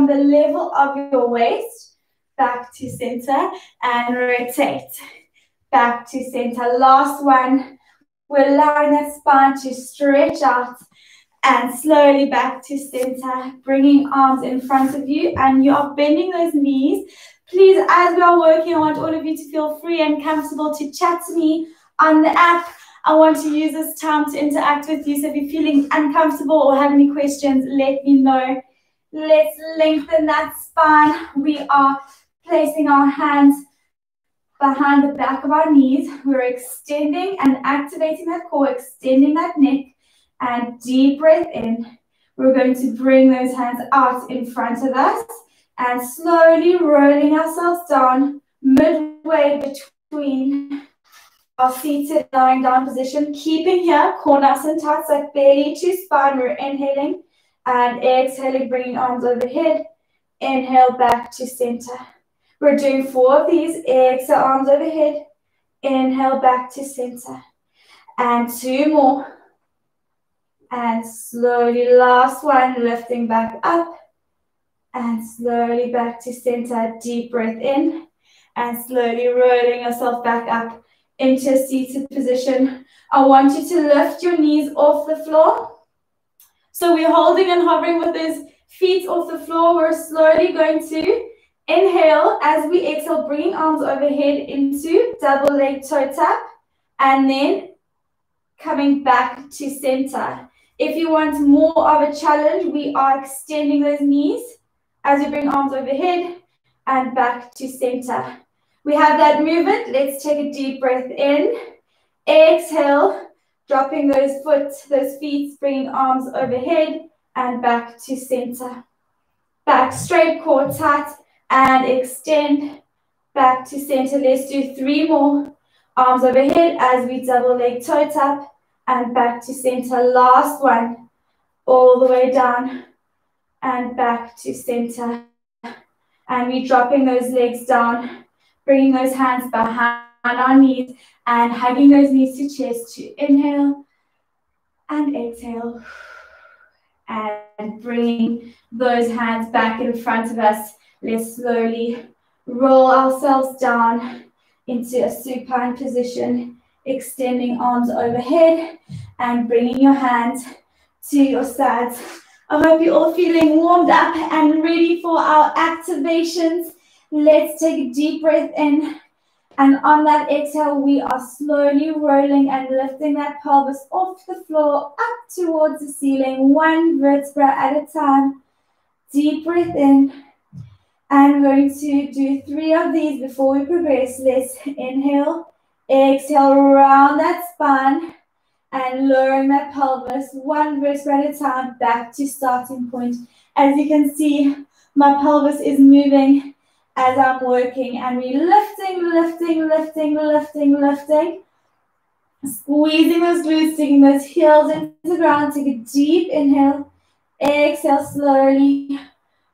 from the level of your waist, back to center, and rotate. Back to center. Last one. We're allowing that spine to stretch out and slowly back to center, bringing arms in front of you, and you are bending those knees. Please, as we are working, I want all of you to feel free and comfortable to chat to me on the app. I want to use this time to interact with you, so if you're feeling uncomfortable or have any questions, let me know. Let's lengthen that spine. We are placing our hands behind the back of our knees. We're extending and activating that core, extending that neck, and deep breath in. We're going to bring those hands out in front of us and slowly rolling ourselves down midway between our seated lying down position, keeping here core nice and tight, so belly to spine. We're inhaling and exhaling, bringing arms overhead. Inhale, back to center. We're doing 4 of these. Exhale, arms overhead. Inhale, back to center. And 2 more. And slowly, last one, lifting back up. And slowly back to center. Deep breath in. And slowly rolling yourself back up into a seated position. I want you to lift your knees off the floor. So we're holding and hovering with those feet off the floor. We're slowly going to inhale as we exhale, bringing arms overhead into double leg toe tap, and then coming back to center. If you want more of a challenge, we are extending those knees as we bring arms overhead and back to center. We have that movement. Let's take a deep breath in. Exhale, dropping those feet, bringing arms overhead and back to center. Back straight, core tight, and extend back to center. Let's do 3 more. Arms overhead as we double leg toe tap and back to center. Last one, all the way down and back to center. And we're dropping those legs down, bringing those hands behind our knees and hugging those knees to chest to inhale and exhale. And bringing those hands back in front of us. Let's slowly roll ourselves down into a supine position, extending arms overhead and bringing your hands to your sides. I hope you're all feeling warmed up and ready for our activations. Let's take a deep breath in. And on that exhale, we are slowly rolling and lifting that pelvis off the floor up towards the ceiling, 1 vertebra at a time. Deep breath in. And we're going to do 3 of these before we progress. Let's inhale, exhale, round that spine and lowering that pelvis 1 vertebra at a time back to starting point. As you can see, my pelvis is moving as I'm working, and we're lifting, lifting, lifting, lifting, lifting. Squeezing those glutes, digging those heels into the ground. Take a deep inhale. Exhale slowly,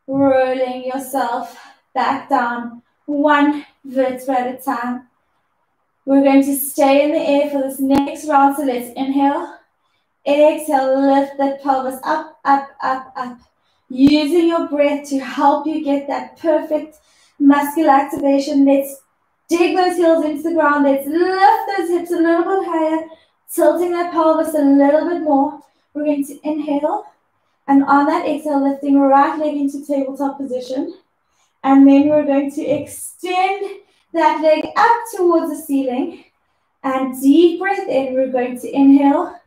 rolling yourself back down 1 vertebra at a time. We're going to stay in the air for this next round, so let's inhale. Exhale, lift that pelvis up, up, up, up. Using your breath to help you get that perfect muscular activation. Let's dig those heels into the ground. Let's lift those hips a little bit higher, tilting that pelvis a little bit more. We're going to inhale, and on that exhale, lifting right leg into tabletop position. And then we're going to extend that leg up towards the ceiling. And deep breath in, we're going to inhale.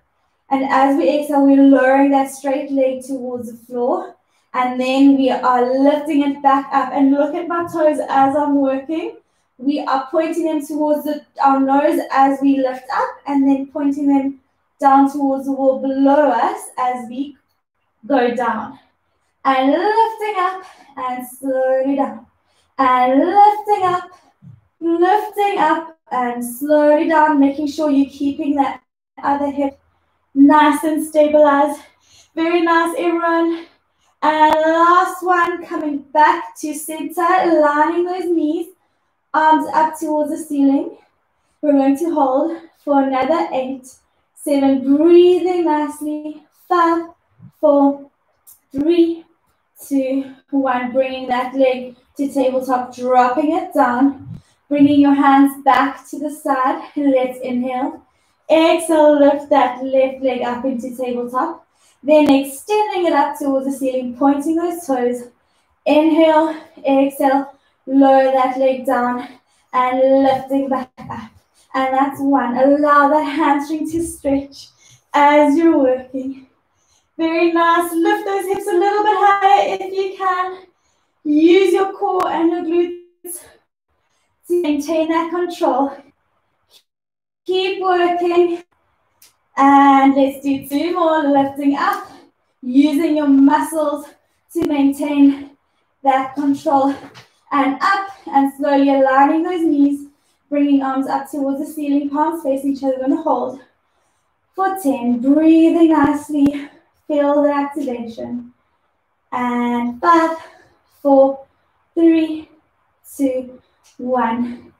And as we exhale, we're lowering that straight leg towards the floor. And then we are lifting it back up. And look at my toes as I'm working. We are pointing them towards our nose as we lift up, and then pointing them down towards the wall below us as we go down. And lifting up and slowly down. And lifting up and slowly down, making sure you're keeping that other hip nice and stabilized. Very nice, everyone. And last one, coming back to center, lining those knees, arms up towards the ceiling. We're going to hold for another 8, 7, breathing nicely. 5, 4, 3, 2, 1. Bringing that leg to tabletop, dropping it down. Bringing your hands back to the side. Let's inhale. Exhale, lift that left leg up into tabletop. Then extending it up towards the ceiling, pointing those toes. Inhale, exhale, lower that leg down and lifting back up. And that's 1. Allow that hamstring to stretch as you're working. Very nice. Lift those hips a little bit higher if you can. Use your core and your glutes to maintain that control. Keep working. And let's do 2 more. Lifting up, using your muscles to maintain that control. And up, and slowly aligning those knees, bringing arms up towards the ceiling, palms facing each other. We're going to hold for 10. Breathing nicely. Feel the activation. And 5, 4, 3, 2, 1.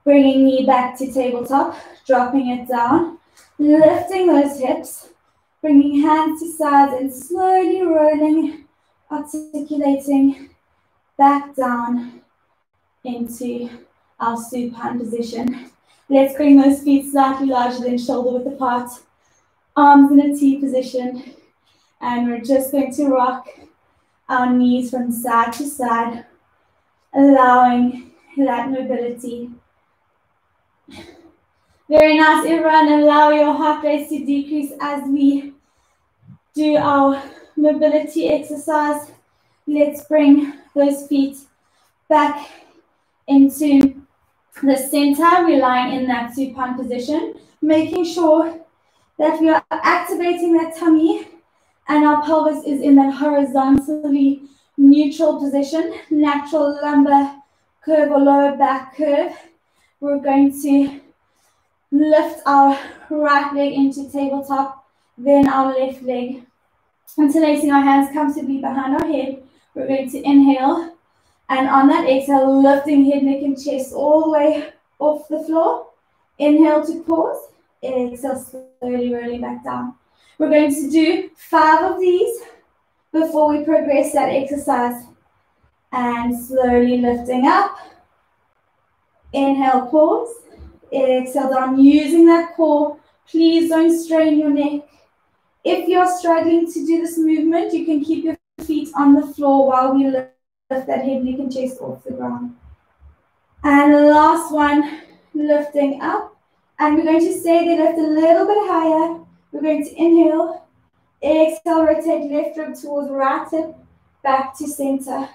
Bringing knee back to tabletop, dropping it down, lifting those hips, bringing hands to sides and slowly rolling, articulating back down into our supine position. Let's bring those feet slightly larger than shoulder width apart, arms in a T position, and we're just going to rock our knees from side to side, allowing that mobility. Very nice, everyone. Allow your heart rate to decrease as we do our mobility exercise. Let's bring those feet back into the center. We're lying in that supine position, making sure that we are activating that tummy and our pelvis is in that horizontally neutral position, natural lumbar curve or lower back curve. We're going to lift our right leg into tabletop, then our left leg. Interlacing our hands comfortably behind our head, we're going to inhale, and on that exhale, lifting head, neck, and chest all the way off the floor. Inhale to pause, exhale, slowly rolling back down. We're going to do 5 of these before we progress that exercise. And slowly lifting up. Inhale, pause. Exhale down, using that core. Please don't strain your neck. If you're struggling to do this movement, you can keep your feet on the floor while we lift that head, neck, and chest off the ground. And the last one, lifting up. And we're going to stay there, lift a little bit higher. We're going to inhale, exhale, rotate left rib towards right hip, back to center.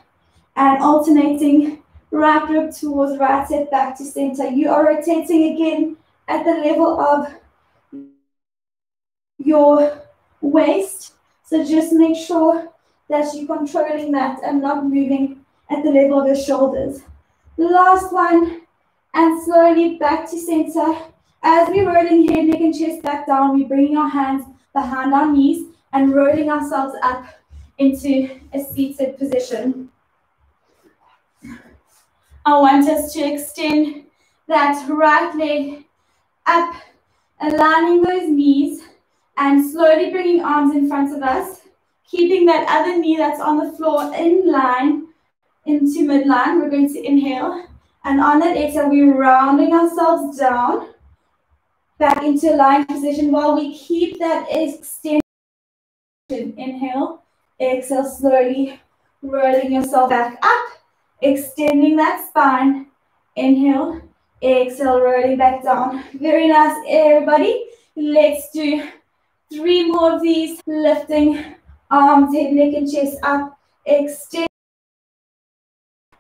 And alternating right rib towards right hip, back to center. You are rotating again at the level of your waist. So just make sure that you're controlling that and not moving at the level of your shoulders. Last one, and slowly back to center. As we're rolling head, neck, and chest back down, we're bringing our hands behind our knees and rolling ourselves up into a seated position. I want us to extend that right leg up, aligning those knees, and slowly bringing arms in front of us, keeping that other knee that's on the floor in line into midline. We're going to inhale, and on that exhale, we're rounding ourselves down, back into a lying position while we keep that extension. Inhale, exhale, slowly rolling yourself back up, extending that spine. Inhale, exhale, rolling back down. Very nice, everybody. Let's do 3 more of these. Lifting arms, head, neck, and chest up. Extend.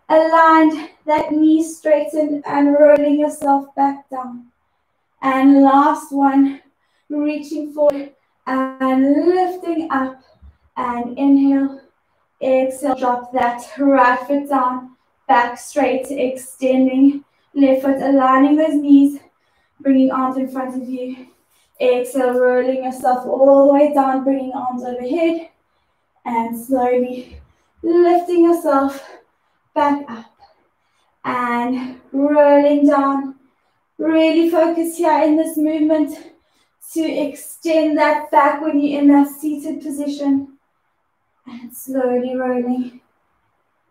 Aligned, that knee straightened, and rolling yourself back down. And last one, reaching forward and lifting up. And inhale, exhale, drop that right foot down, back straight, extending, left foot, aligning those knees, bringing arms in front of you. Exhale, rolling yourself all the way down, bringing arms overhead, and slowly lifting yourself back up and rolling down. Really focus here in this movement to extend that back when you're in that seated position. And slowly rolling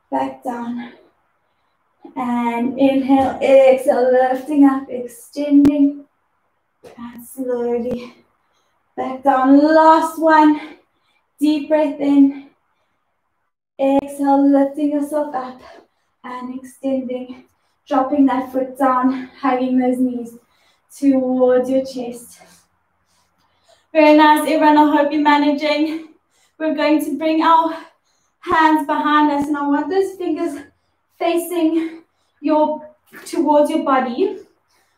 back down. And inhale, exhale, lifting up, extending. And slowly back down. Last one. Deep breath in. Exhale, lifting yourself up and extending. Dropping that foot down, hugging those knees towards your chest. Very nice, everyone. I hope you're managing. We're going to bring our hands behind us, and I want those fingers facing towards your body.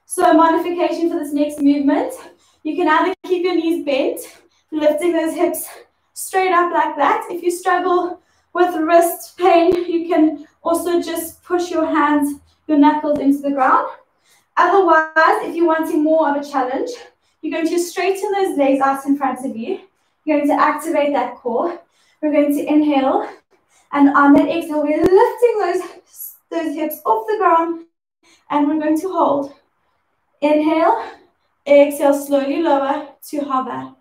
So a modification for this next movement, you can either keep your knees bent, lifting those hips straight up like that. If you struggle with wrist pain, you can also just push your hands, your knuckles into the ground. Otherwise, if you're wanting more of a challenge, you're going to straighten those legs out in front of you. You're going to activate that core. We're going to inhale, and on that exhale, we're lifting those hips off the ground, and we're going to hold. Inhale, exhale, slowly lower to hover.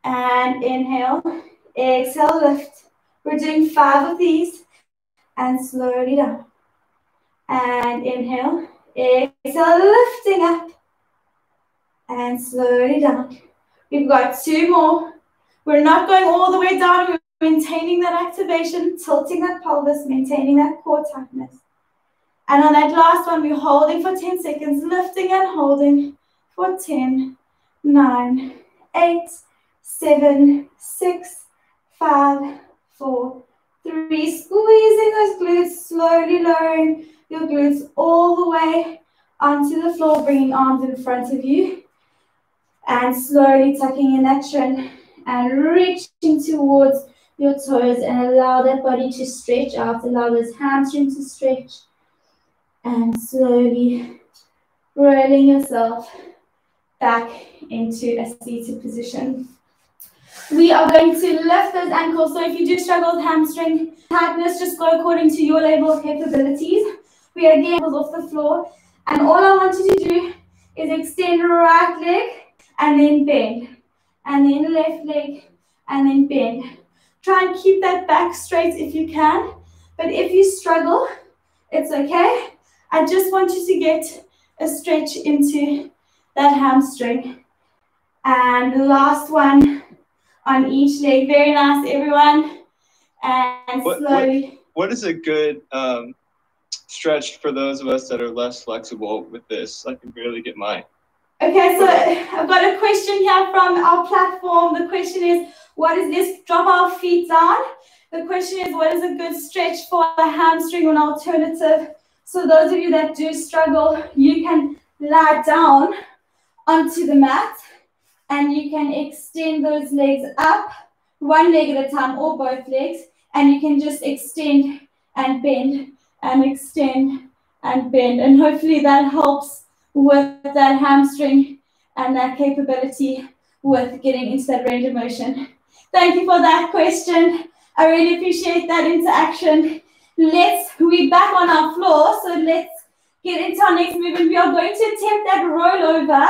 And inhale, exhale, lift. We're doing 5 of these, and slowly down. And inhale, exhale, lifting up, and slowly down. We've got 2 more. We're not going all the way down. We're maintaining that activation, tilting that pelvis, maintaining that core tightness. And on that last one, we're holding for 10 seconds, lifting and holding for 10, 9, 8, 7, 6, 5, 4, 3. Squeezing those glutes, slowly lowering your glutes all the way onto the floor, bringing arms in front of you. And slowly tucking in that chin and reaching towards your toes, and allow that body to stretch out. Allow those hamstrings to stretch. And slowly rolling yourself back into a seated position. We are going to lift those ankles. So if you do struggle with hamstring tightness, just go according to your level of capabilities. We are again off the floor. And all I want you to do is extend right leg and then bend. And then left leg and then bend. Try and keep that back straight if you can. But if you struggle, it's okay. I just want you to get a stretch into that hamstring. And the last one on each leg. Very nice, everyone. And slowly. What is a good stretch for those of us that are less flexible with this? I can barely get mine. Okay, so I've got a question here from our platform. The question is, what is this? Drop our feet down. The question is, what is a good stretch for a hamstring or an alternative? So those of you that do struggle, you can lie down onto the mat and you can extend those legs up, one leg at a time or both legs, and you can just extend and bend and extend and bend. And hopefully that helps with that hamstring and that capability with getting into that range of motion. Thank you for that question. I really appreciate that interaction. We're back on our floor, so let's get into our next movement. We are going to attempt that rollover.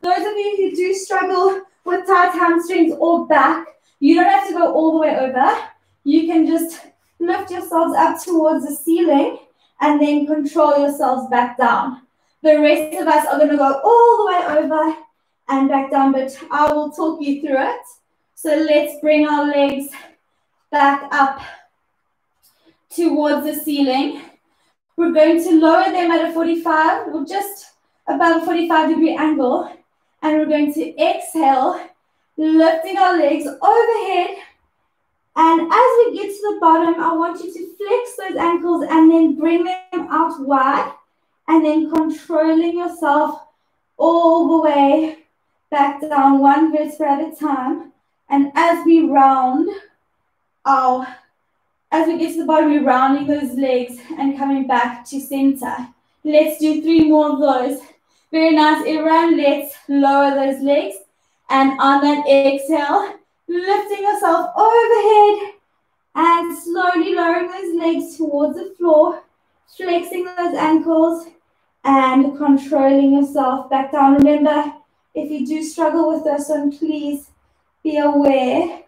Those of you who do struggle with tight hamstrings or back, you don't have to go all the way over. You can just lift yourselves up towards the ceiling and then control yourselves back down. The rest of us are going to go all the way over and back down, but I will talk you through it. So let's bring our legs back up towards the ceiling. We're going to lower them at a 45 or just above a 45-degree angle. And we're going to exhale, lifting our legs overhead. And as we get to the bottom, I want you to flex those ankles and then bring them out wide. And then controlling yourself all the way back down, one vertebra at a time. And as we get to the bottom, we're rounding those legs and coming back to center. Let's do 3 more of those. Very nice, everyone. Let's lower those legs. And on that exhale, lifting yourself overhead and slowly lowering those legs towards the floor, flexing those ankles and controlling yourself back down. Remember, if you do struggle with this one, please be aware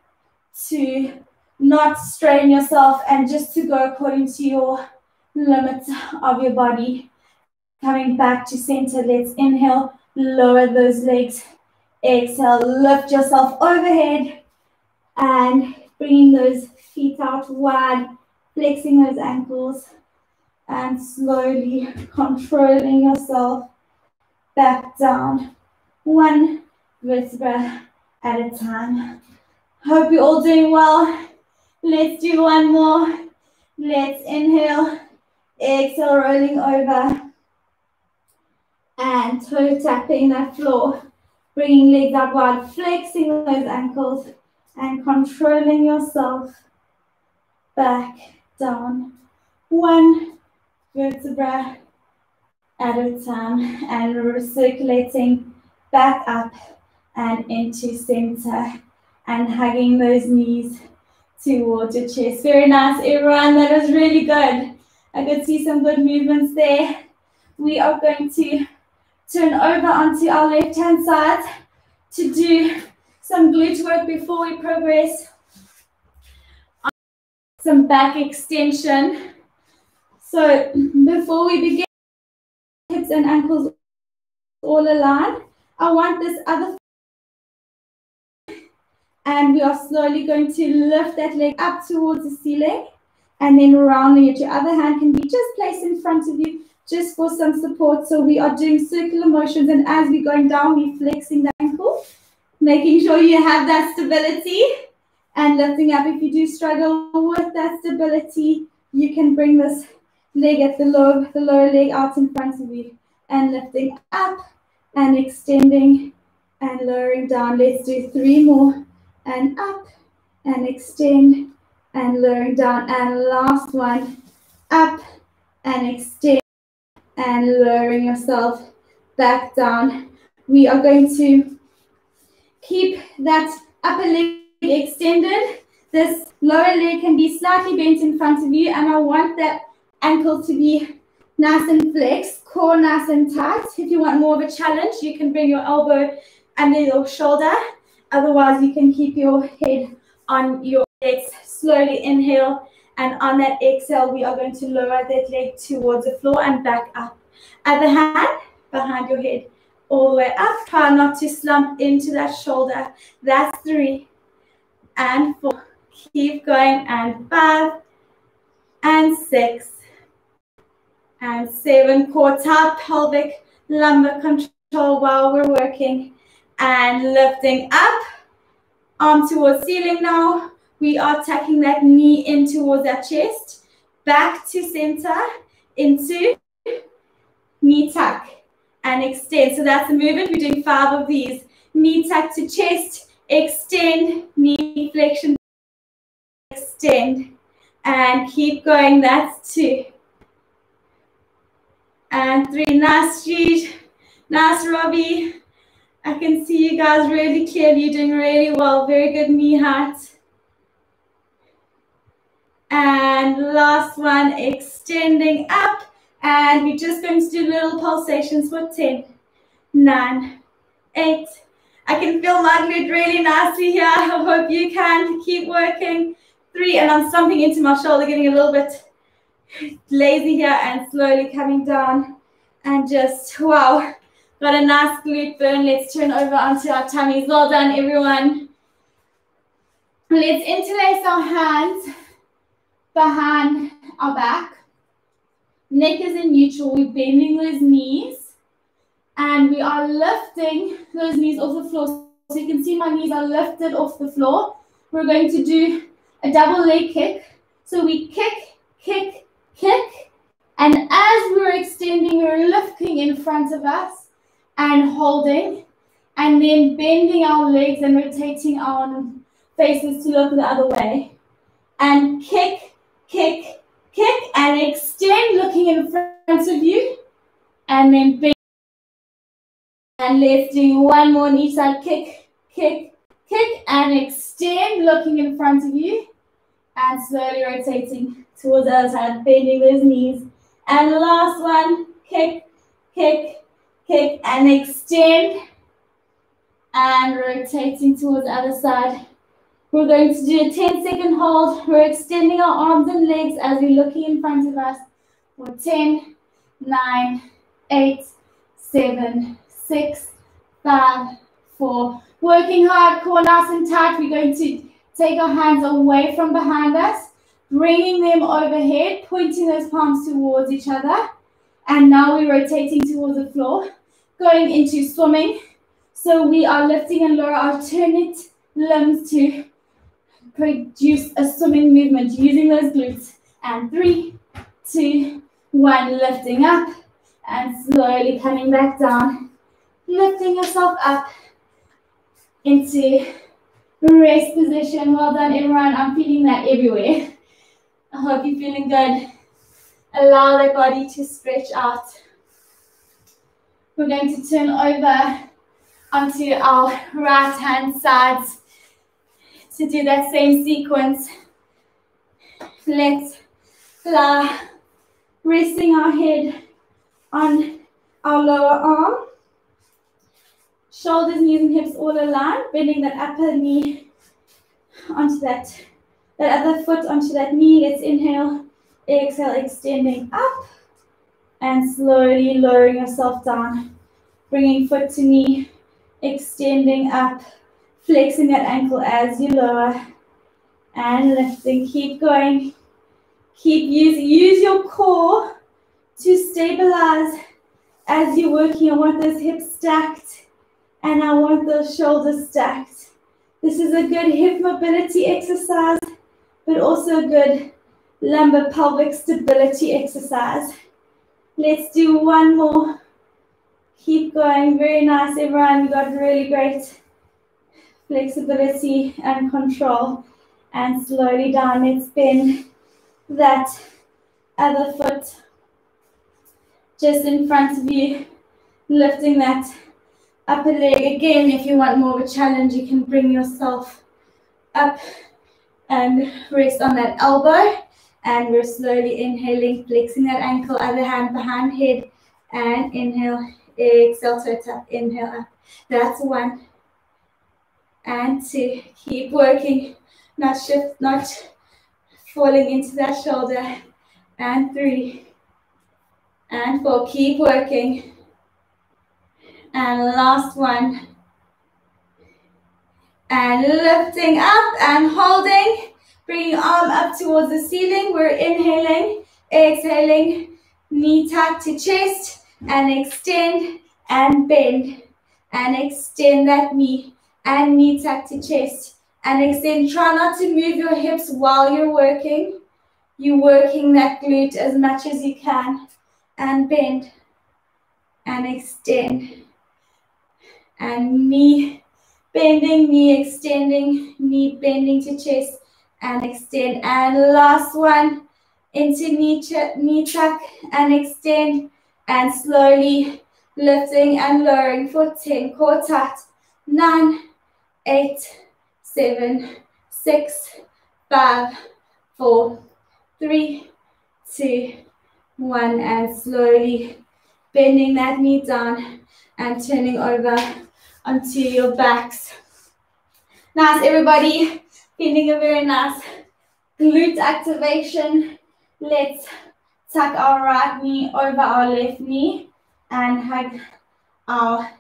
to not strain yourself and just to go according to your limits of your body. Coming back to center, let's inhale, lower those legs. Exhale, lift yourself overhead and bringing those feet out wide, flexing those ankles and slowly controlling yourself back down, one vertebra at a time. Hope you're all doing well. Let's do one more. Let's inhale, exhale, rolling over and toe tapping that floor. Bringing legs out wide, flexing those ankles and controlling yourself back down, one vertebra at a time, and recirculating back up and into center and hugging those knees towards your chest. Very nice, everyone. That was really good. I could see some good movements there. We are going to turn over onto our left-hand side to do some glute work before we progress. Some back extension. So before we begin, hips and ankles all aligned. I want this other foot, and we are slowly going to lift that leg up towards the ceiling and then rounding it. Your other hand can be just placed in front of you just for some support. So we are doing circular motions, and as we're going down, we're flexing the ankle, making sure you have that stability and lifting up. If you do struggle with that stability, you can bring this leg at the lower leg out in front of you and lifting up and extending and lowering down. Let's do 3 more, and up and extend and lowering down, and last one, up and extend and lowering yourself back down. We are going to keep that upper leg extended. This lower leg can be slightly bent in front of you, and I want that ankle to be nice and flexed, core nice and tight. If you want more of a challenge, you can bring your elbow under your shoulder. Otherwise, you can keep your head on your legs. Slowly inhale, and on that exhale, we are going to lower that leg towards the floor and back up. Other hand behind your head, all the way up. Try not to slump into that shoulder. That's 3 and 4. Keep going, and 5 and 6 and 7. Core tight, pelvic, lumbar control while we're working. And lifting up, arm towards ceiling now. We are tucking that knee in towards our chest. Back to center, into knee tuck and extend. So that's the movement. We're doing 5 of these. Knee tuck to chest, extend, knee flexion, extend. And keep going. That's 2 and 3. Nice, Jude. Nice, Robbie. I can see you guys really clearly. You're doing really well. Very good knee height. And last one, extending up. And we're just going to do little pulsations for 10, 9, 8. I can feel my glute really nicely here. I hope you can. Keep working. 3, and I'm stomping into my shoulder, getting a little bit lazy here and slowly coming down. And just, wow, got a nice glute burn. Let's turn over onto our tummies. Well done, everyone. Let's interlace our hands behind our back. Neck is in neutral. We're bending those knees. And we are lifting those knees off the floor. So you can see my knees are lifted off the floor. We're going to do a double leg kick. So we kick, kick, kick. And as we're extending, we're lifting in front of us and holding. And then bending our legs and rotating our faces to look the other way. And kick, kick, kick, and extend, looking in front of you. And then bend. And let's do one more on each side. Kick, kick, kick, and extend, looking in front of you. And slowly rotating towards the other side, bending those knees. And the last one, kick, kick, kick, and extend. And rotating towards the other side. We're going to do a 10-second hold. We're extending our arms and legs as we're looking in front of us. For 10, 9, 8, 7, 6, 5, 4. Working hard, core nice and tight. We're going to take our hands away from behind us, bringing them overhead, pointing those palms towards each other. And now we're rotating towards the floor, going into swimming. So we are lifting and lower our alternate limbs to produce a swimming movement using those glutes. And 3, 2, 1, lifting up and slowly coming back down. Lifting yourself up into rest position. Well done, everyone. I'm feeling that everywhere. I hope you're feeling good. Allow the body to stretch out. We're going to turn over onto our right hand sides to do that same sequence. Let's lie, resting our head on our lower arm. Shoulders, knees, and hips all aligned, bending that upper knee onto that other foot onto that knee. Let's inhale, exhale, extending up, and slowly lowering yourself down. Bringing foot to knee, extending up, flexing that ankle as you lower, and lifting. Keep going. Use your core to stabilize as you're working. I want those hips stacked, and I want those shoulders stacked. This is a good hip mobility exercise, but also a good lumbar pelvic stability exercise. Let's do one more. Keep going. Very nice, everyone. You got really great flexibility and control. And slowly down. Let's bend that other foot just in front of you, lifting that upper leg. Again, if you want more of a challenge, you can bring yourself up and rest on that elbow. And we're slowly inhaling, flexing that ankle, other hand behind head, and inhale, exhale, toe tap, inhale up. That's 1 and 2. Keep working, not falling into that shoulder. And 3 and 4. Keep working. And last 1. And lifting up and holding. Bringing arm up towards the ceiling. We're inhaling, exhaling, knee tuck to chest, and extend and bend. And extend that knee, and knee tuck to chest, and extend. Try not to move your hips while you're working. You're working that glute as much as you can. And bend, and extend. And knee bending, knee extending, knee bending to chest, and extend. And last 1, into knee tuck and extend, and slowly lifting and lowering for 10. Core tight. 9, 8, 7, 6, 5, 4, 3, 2, 1, and slowly bending that knee down and turning over onto your backs. Nice, everybody. Feeling a very nice glute activation. Let's tuck our right knee over our left knee and hug our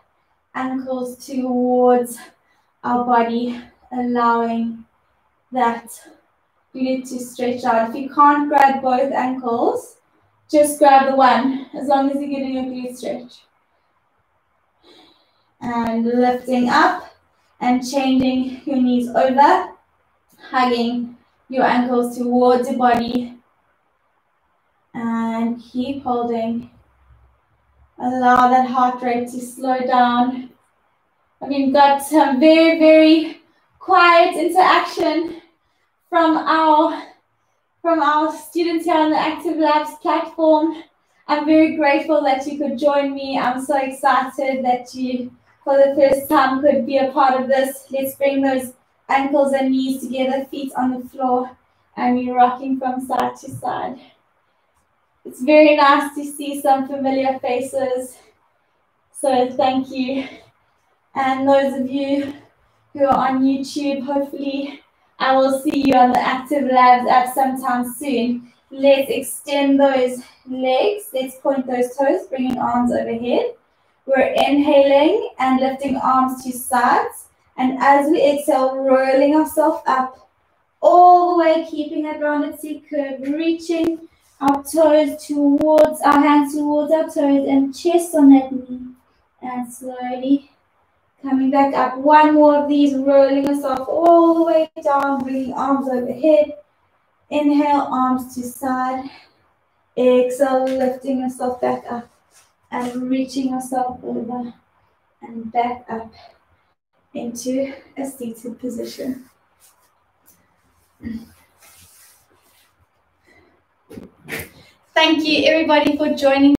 ankles towards our body, allowing that glute to stretch out. If you can't grab both ankles, just grab the one, as long as you're getting a glute stretch. And lifting up and changing your knees over, hugging your ankles towards your body, and keep holding. Allow that heart rate to slow down. We've got some very, very quiet interaction from our students here on the Active Labs platform. I'm very grateful that you could join me. I'm so excited that you, for the first time, could be a part of this. Let's bring those ankles and knees together, feet on the floor, and we're rocking from side to side. It's very nice to see some familiar faces, so thank you. And those of you who are on YouTube, hopefully I will see you on the active labs app sometime soon. Let's extend those legs. Let's point those toes, bringing arms overhead. We're inhaling and lifting arms to sides. And as we exhale, rolling ourselves up all the way, keeping that rounded C curve, reaching our toes towards, our hands towards our toes and chest on that knee. And slowly coming back up. One more of these, rolling us off all the way down, bringing arms overhead. Inhale, arms to side. Exhale, lifting yourself back up and reaching yourself over and back up into a seated position. Thank you everybody for joining